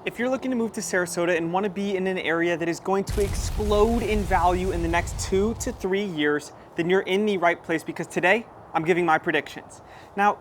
If you're looking to move to Sarasota and want to be in an area that is going to explode in value in the next 2 to 3 years, then you're in the right place, because today I'm giving my predictions. Now,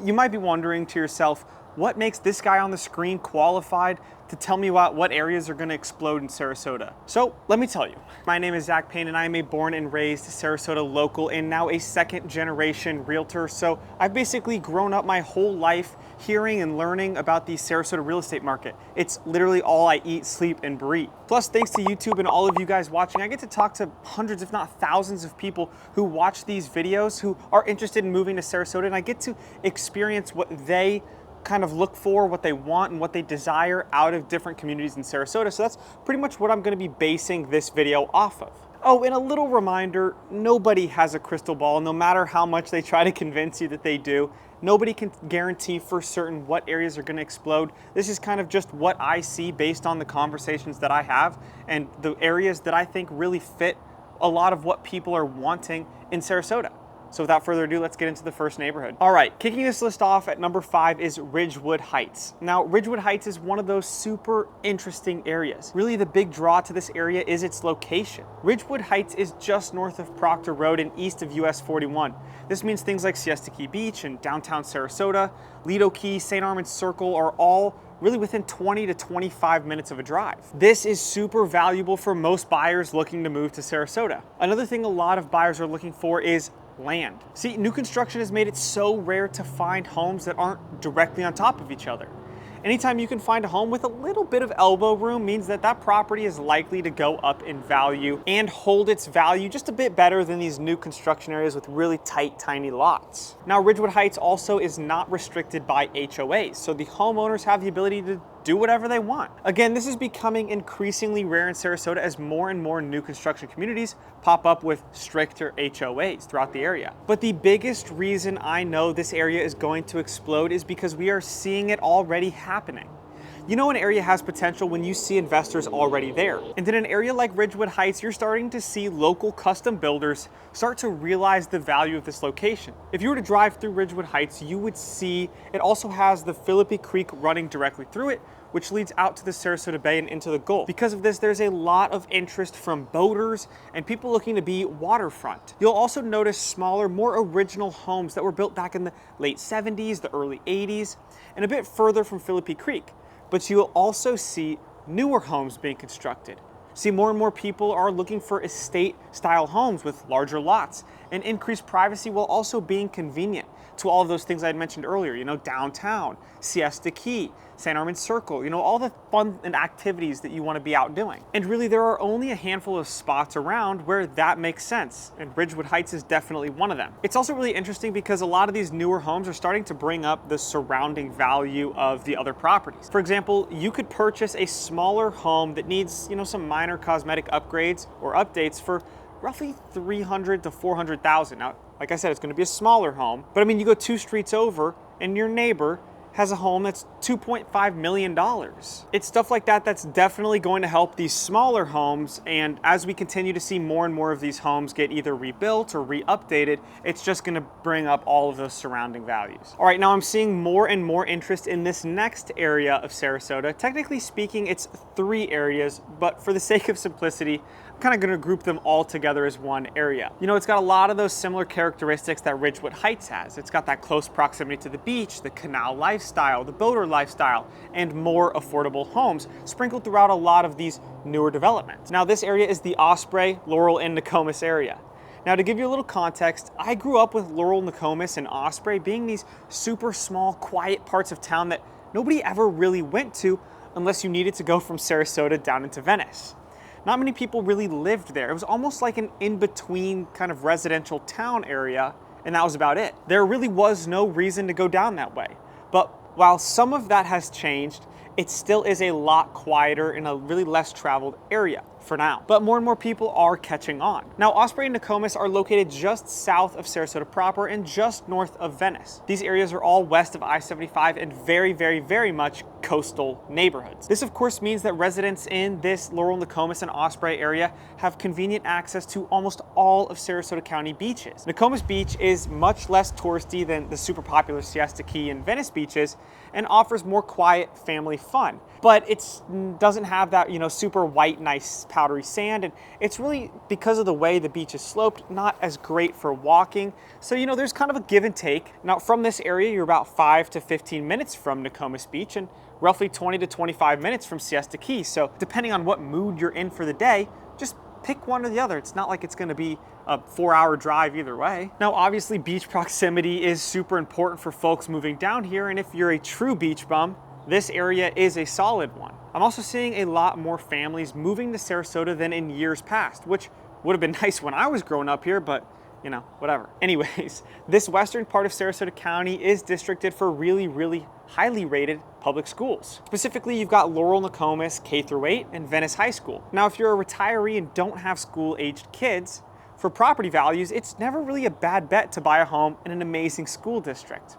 you might be wondering to yourself, what makes this guy on the screen qualified to tell me about what areas are going to explode in Sarasota? So let me tell you. My name is Zach Payne and I am a born and raised Sarasota local and now a second generation realtor. So I've basically grown up my whole life hearing and learning about the Sarasota real estate market. It's literally all I eat, sleep, and breathe. Plus, thanks to YouTube and all of you guys watching, I get to talk to hundreds, if not thousands of people who watch these videos who are interested in moving to Sarasota, and I get to experience what they kind of look for, what they want, and what they desire out of different communities in Sarasota. So that's pretty much what I'm going to be basing this video off of. Oh, and a little reminder, nobody has a crystal ball. No matter how much they try to convince you that they do, nobody can guarantee for certain what areas are going to explode. This is kind of just what I see based on the conversations that I have and the areas that I think really fit a lot of what people are wanting in Sarasota. So without further ado, let's get into the first neighborhood. All right, kicking this list off at number 5 is Ridgewood Heights. Now, Ridgewood Heights is one of those super interesting areas. Really, the big draw to this area is its location. Ridgewood Heights is just north of Proctor Road and east of US 41. This means things like Siesta Key Beach and downtown Sarasota, Lido Key, St. Armand's Circle are all really within 20 to 25 minutes of a drive. This is super valuable for most buyers looking to move to Sarasota. Another thing a lot of buyers are looking for is land. See, new construction has made it so rare to find homes that aren't directly on top of each other. Anytime you can find a home with a little bit of elbow room means that that property is likely to go up in value and hold its value just a bit better than these new construction areas with really tight, tiny lots. Now, Ridgewood Heights also is not restricted by HOAs, so the homeowners have the ability to do whatever they want. Again, this is becoming increasingly rare in Sarasota as more and more new construction communities pop up with stricter HOAs throughout the area. But the biggest reason I know this area is going to explode is because we are seeing it already happening. You know, an area has potential when you see investors already there. And in an area like Ridgewood Heights, you're starting to see local custom builders start to realize the value of this location. If you were to drive through Ridgewood Heights, you would see it also has the Philippi Creek running directly through it, which leads out to the Sarasota Bay and into the Gulf. Because of this, there's a lot of interest from boaters and people looking to be waterfront. You'll also notice smaller, more original homes that were built back in the late 70s, the early 80s, and a bit further from Philippi Creek. But you'll also see newer homes being constructed. See, more and more people are looking for estate-style homes with larger lots and increased privacy while also being convenient to all of those things I had mentioned earlier, you know, downtown, Siesta Key, St. Armand's Circle, you know, all the fun and activities that you want to be out doing. And really, there are only a handful of spots around where that makes sense, and Ridgewood Heights is definitely one of them. It's also really interesting because a lot of these newer homes are starting to bring up the surrounding value of the other properties. For example, you could purchase a smaller home that needs, you know, some minor cosmetic upgrades or updates for roughly $300,000 to $400,000. Now, like I said, it's going to be a smaller home, but I mean, you go 2 streets over and your neighbor has a home that's $2.5 million. It's stuff like that that's definitely going to help these smaller homes, and as we continue to see more and more of these homes get either rebuilt or re-updated, it's just going to bring up all of those surrounding values. All right, now I'm seeing more and more interest in this next area of Sarasota. Technically speaking, it's 3 areas, but for the sake of simplicity, I'm kind of going to group them all together as one area. You know, it's got a lot of those similar characteristics that Ridgewood Heights has. It's got that close proximity to the beach, the canal lifestyle, the boater lifestyle, and more affordable homes sprinkled throughout a lot of these newer developments. Now, this area is the Osprey, Laurel, and Nokomis area. Now, to give you a little context, I grew up with Laurel, Nokomis, and Osprey being these super small, quiet parts of town that nobody ever really went to unless you needed to go from Sarasota down into Venice. Not many people really lived there. It was almost like an in-between kind of residential town area, and that was about it. There really was no reason to go down that way. But while some of that has changed, it still is a lot quieter in a really less traveled area. for now. But more and more people are catching on. Now, Osprey and Nokomis are located just south of Sarasota proper and just north of Venice. These areas are all west of I-75 and very much coastal neighborhoods. This of course means that residents in this Laurel, Nokomis, and Osprey area have convenient access to almost all of Sarasota County beaches. Nokomis Beach is much less touristy than the super popular Siesta Key and Venice beaches and offers more quiet family fun. But it doesn't have that, super white, nice powdery sand, and it's really, because of the way the beach is sloped, not as great for walking. So, there's kind of a give and take. Now, from this area, you're about 5 to 15 minutes from Nokomis Beach and roughly 20 to 25 minutes from Siesta Key. So, depending on what mood you're in for the day, just pick one or the other. It's not like it's gonna be a 4-hour drive either way. Now, obviously, beach proximity is super important for folks moving down here, and if you're a true beach bum, this area is a solid one. I'm also seeing a lot more families moving to Sarasota than in years past, which would have been nice when I was growing up here, but whatever. Anyways, this western part of Sarasota County is districted for really highly rated public schools. Specifically, you've got Laurel, Nokomis, K-8, and Venice High School. Now, if you're a retiree and don't have school-aged kids, for property values, it's never really a bad bet to buy a home in an amazing school district.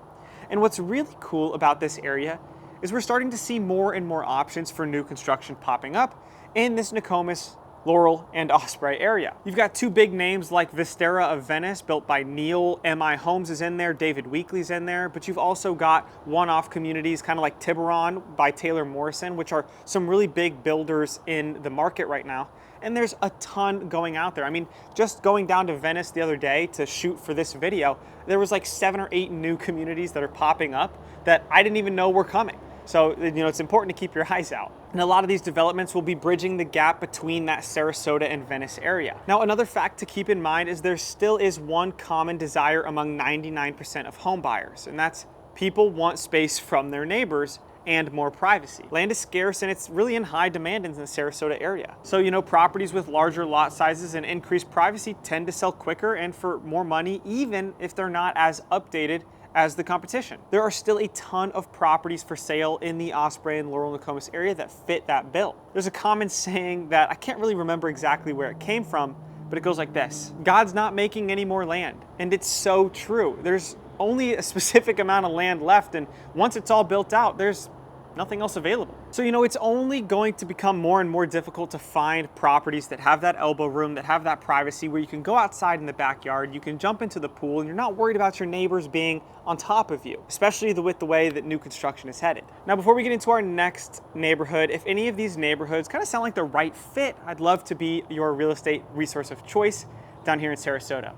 And what's really cool about this area is we're starting to see more and more options for new construction popping up in this Nokomis, Laurel, and Osprey area. You've got two big names like Vistera of Venice, built by Neil. M.I. Homes is in there, David Weekley's in there, but you've also got one-off communities, kind of like Tiburon by Taylor Morrison, which are some really big builders in the market right now. And there's a ton going out there. I mean, just going down to Venice the other day to shoot for this video, there was like 7 or 8 new communities that are popping up that I didn't even know were coming. So, it's important to keep your eyes out. And a lot of these developments will be bridging the gap between that Sarasota and Venice area. Now, another fact to keep in mind is there still is one common desire among 99% of home buyers, and that's people want space from their neighbors and more privacy. Land is scarce and it's really in high demand in the Sarasota area. So, properties with larger lot sizes and increased privacy tend to sell quicker and for more money, even if they're not as updated as the competition. There are still a ton of properties for sale in the Osprey and Laurel, Nokomis area that fit that bill. There's a common saying that I can't really remember exactly where it came from, but it goes like this: God's not making any more land. And it's so true. There's only a specific amount of land left, and once it's all built out, there's nothing else available. So, it's only going to become more and more difficult to find properties that have that elbow room, that have that privacy, where you can go outside in the backyard, you can jump into the pool, and you're not worried about your neighbors being on top of you, especially with the way that new construction is headed. Now, before we get into our next neighborhood, if any of these neighborhoods kind of sound like the right fit, I'd love to be your real estate resource of choice down here in Sarasota.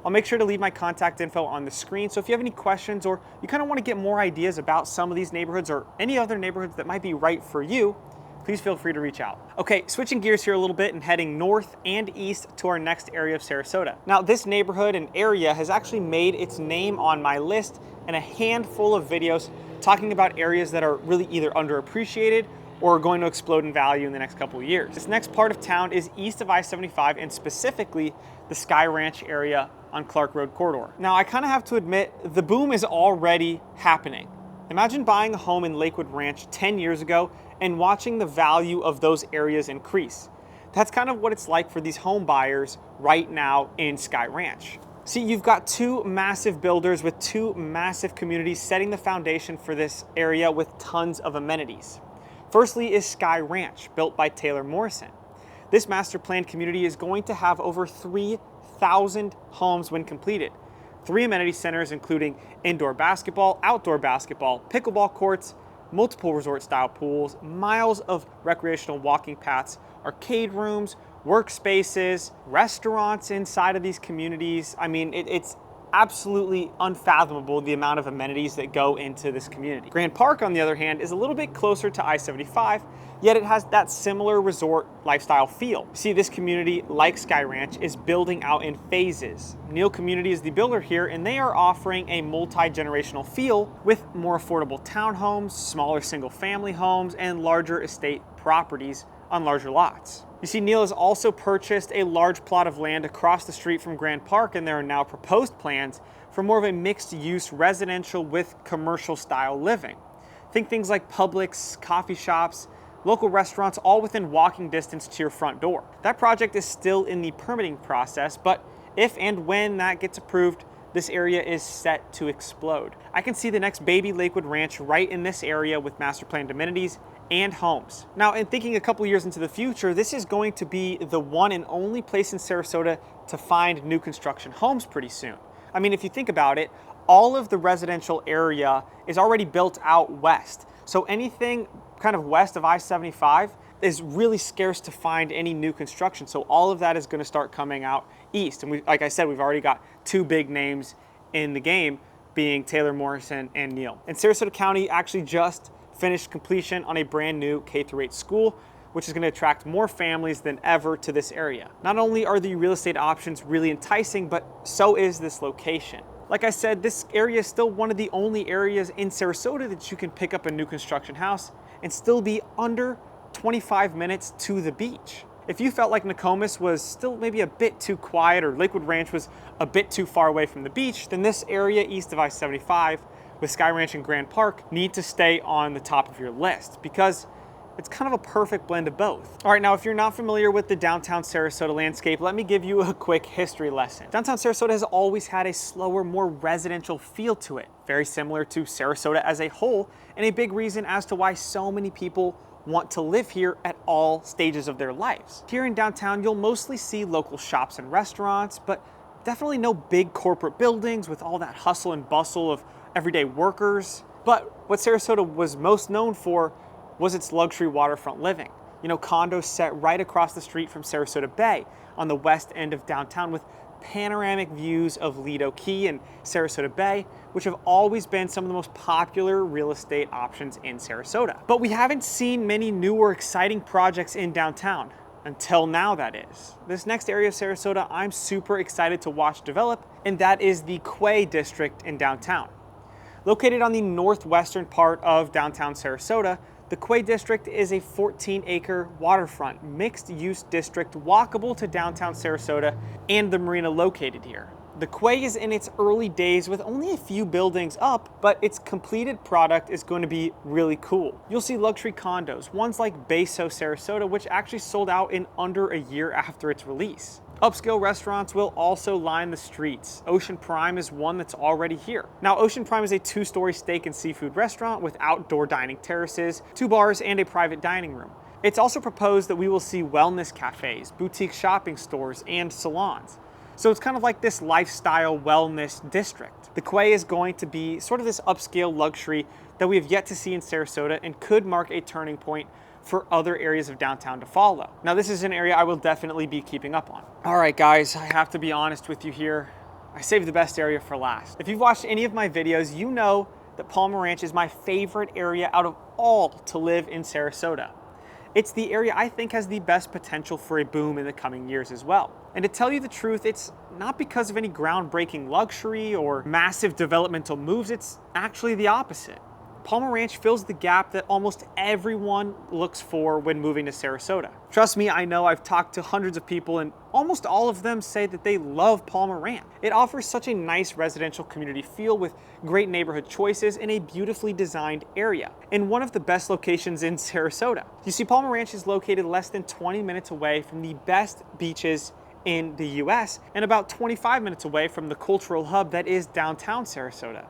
I'll make sure to leave my contact info on the screen, so if you have any questions or you kind of want to get more ideas about some of these neighborhoods or any other neighborhoods that might be right for you, please feel free to reach out. Okay, switching gears here a little bit and heading north and east to our next area of Sarasota. Now, this neighborhood and area has actually made its name on my list in a handful of videos talking about areas that are really either underappreciated or are going to explode in value in the next couple of years. This next part of town is east of I-75 and specifically the Skye Ranch area on Clark Road corridor. Now, I kind of have to admit, the boom is already happening. Imagine buying a home in Lakewood Ranch 10 years ago and watching the value of those areas increase. That's kind of what it's like for these home buyers right now in Skye Ranch. See, you've got 2 massive builders with 2 massive communities setting the foundation for this area with tons of amenities. Firstly is Skye Ranch, built by Taylor Morrison. This master planned community is going to have over 3,000 homes when completed. 3 amenity centers including indoor basketball, outdoor basketball, pickleball courts, multiple resort-style pools, miles of recreational walking paths, arcade rooms, workspaces, restaurants inside of these communities. I mean, it's absolutely unfathomable the amount of amenities that go into this community. Grand Park, on the other hand, is a little bit closer to I-75, yet it has that similar resort lifestyle feel. See, this community, like Skye Ranch, is building out in phases. Neil Community is the builder here, and they are offering a multi-generational feel with more affordable townhomes, smaller single-family homes, and larger estate properties on larger lots. You see, Neil has also purchased a large plot of land across the street from Grand Park, and there are now proposed plans for more of a mixed-use residential with commercial-style living. Think things like Publix, coffee shops, local restaurants all within walking distance to your front door. That project is still in the permitting process, but if and when that gets approved, this area is set to explode. I can see the next baby Lakewood Ranch right in this area with master planned amenities and homes. Now, in thinking a couple years into the future, this is going to be the one and only place in Sarasota to find new construction homes pretty soon. I mean, if you think about it, all of the residential area is already built out west. So anything kind of west of I-75 is really scarce to find any new construction. So all of that is going to start coming out east. And like I said, we've already got two big names in the game, being Taylor Morrison and Neal. And Sarasota County actually just finished completion on a brand new K-8 school, which is going to attract more families than ever to this area. Not only are the real estate options really enticing, but so is this location. Like I said, this area is still one of the only areas in Sarasota that you can pick up a new construction house and still be under 25 minutes to the beach. If you felt like Nokomis was still maybe a bit too quiet or Lakewood Ranch was a bit too far away from the beach, then this area east of I-75 with Skye Ranch and Grand Park need to stay on the top of your list because it's kind of a perfect blend of both. All right, now if you're not familiar with the downtown Sarasota landscape, let me give you a quick history lesson. Downtown Sarasota has always had a slower, more residential feel to it, very similar to Sarasota as a whole, and a big reason as to why so many people want to live here at all stages of their lives. Here in downtown, you'll mostly see local shops and restaurants, but definitely no big corporate buildings with all that hustle and bustle of everyday workers. But what Sarasota was most known for was its luxury waterfront living. You know, condos set right across the street from Sarasota Bay on the west end of downtown with panoramic views of Lido Quay and Sarasota Bay, which have always been some of the most popular real estate options in Sarasota. But we haven't seen many new or exciting projects in downtown. Until now, that is. This next area of Sarasota I'm super excited to watch develop, and that is the Quay district in downtown. Located on the northwestern part of downtown Sarasota, the Quay district is a 14-acre waterfront mixed-use district walkable to downtown Sarasota and the marina located here. The Quay is in its early days with only a few buildings up, but its completed product is going to be really cool. You'll see luxury condos, ones like Beso Sarasota, which actually sold out in under a year after its release. Upscale restaurants will also line the streets. Ocean Prime is one that's already here. Now, Ocean Prime is a 2-story steak and seafood restaurant with outdoor dining terraces, 2 bars, and a private dining room. It's also proposed that we will see wellness cafes, boutique shopping stores, and salons. So it's kind of like this lifestyle wellness district. The Quay is going to be sort of this upscale luxury that we have yet to see in Sarasota and could mark a turning point for other areas of downtown to follow. Now, this is an area I will definitely be keeping up on. All right, guys, I have to be honest with you here. I saved the best area for last. If you've watched any of my videos, you know that Palmer Ranch is my favorite area out of all to live in Sarasota. It's the area I think has the best potential for a boom in the coming years as well. And to tell you the truth, it's not because of any groundbreaking luxury or massive developmental moves, it's actually the opposite. Palmer Ranch fills the gap that almost everyone looks for when moving to Sarasota. Trust me, I know I've talked to hundreds of people and almost all of them say that they love Palmer Ranch. It offers such a nice residential community feel with great neighborhood choices in a beautifully designed area, in one of the best locations in Sarasota. You see, Palmer Ranch is located less than 20 minutes away from the best beaches in the US and about 25 minutes away from the cultural hub that is downtown Sarasota.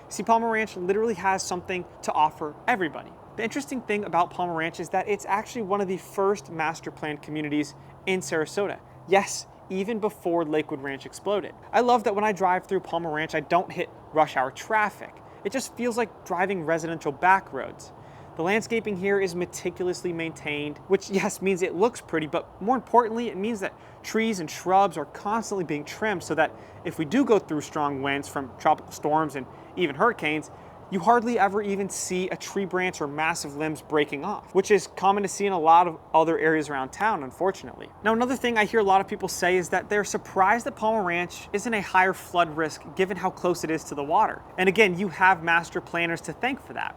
See, Palmer Ranch literally has something to offer everybody. The interesting thing about Palmer Ranch is that it's actually one of the first master planned communities in Sarasota. Yes, even before Lakewood Ranch exploded. I love that when I drive through Palmer Ranch, I don't hit rush hour traffic. It just feels like driving residential back roads. The landscaping here is meticulously maintained, which yes, means it looks pretty, but more importantly, it means that trees and shrubs are constantly being trimmed so that if we do go through strong winds from tropical storms and even hurricanes, you hardly ever even see a tree branch or massive limbs breaking off, which is common to see in a lot of other areas around town, unfortunately. Now, another thing I hear a lot of people say is that they're surprised that Palmer Ranch isn't a higher flood risk given how close it is to the water. And again, you have master planners to thank for that.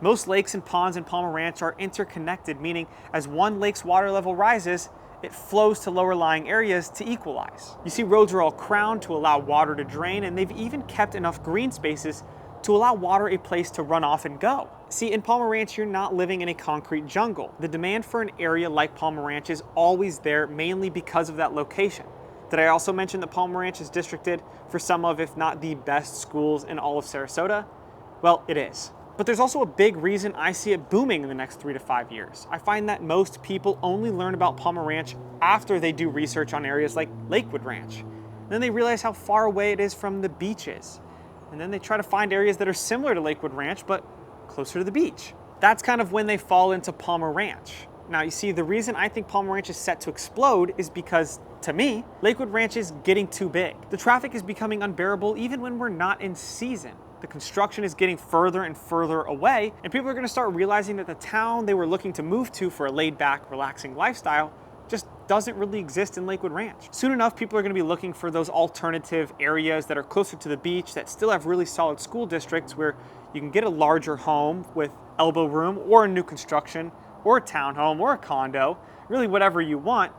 Most lakes and ponds in Palmer Ranch are interconnected, meaning as one lake's water level rises, it flows to lower lying areas to equalize. You see, roads are all crowned to allow water to drain, and they've even kept enough green spaces to allow water a place to run off and go. See, in Palmer Ranch, you're not living in a concrete jungle. The demand for an area like Palmer Ranch is always there, mainly because of that location. Did I also mention that Palmer Ranch is districted for some of, if not the best schools in all of Sarasota? Well, it is. But there's also a big reason I see it booming in the next 3 to 5 years. I find that most people only learn about Palmer Ranch after they do research on areas like Lakewood Ranch. And then they realize how far away it is from the beaches. And then they try to find areas that are similar to Lakewood Ranch, but closer to the beach. That's kind of when they fall into Palmer Ranch. Now, you see, the reason I think Palmer Ranch is set to explode is because, to me, Lakewood Ranch is getting too big. The traffic is becoming unbearable even when we're not in season. The construction is getting further and further away, and people are going to start realizing that the town they were looking to move to for a laid-back, relaxing lifestyle just doesn't really exist in Lakewood Ranch. Soon enough, people are going to be looking for those alternative areas that are closer to the beach that still have really solid school districts where you can get a larger home with elbow room or a new construction or a townhome or a condo, really whatever you want,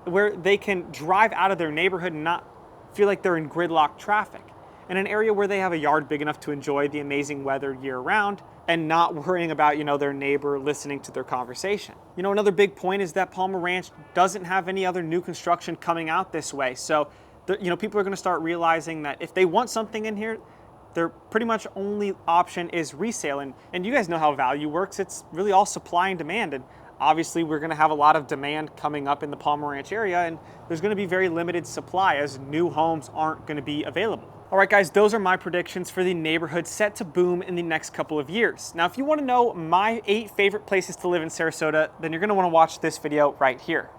where they can drive out of their neighborhood and not feel like they're in gridlock traffic. In an area where they have a yard big enough to enjoy the amazing weather year round and not worrying about, their neighbor listening to their conversation. Another big point is that Palmer Ranch doesn't have any other new construction coming out this way. So, people are going to start realizing that if they want something in here, their pretty much only option is resale. And you guys know how value works. It's really all supply and demand. And obviously we're going to have a lot of demand coming up in the Palmer Ranch area, and there's going to be very limited supply as new homes aren't going to be available. All right, guys, those are my predictions for the neighborhood set to boom in the next couple of years. Now, if you want to know my 8 favorite places to live in Sarasota, then you're going to want to watch this video right here.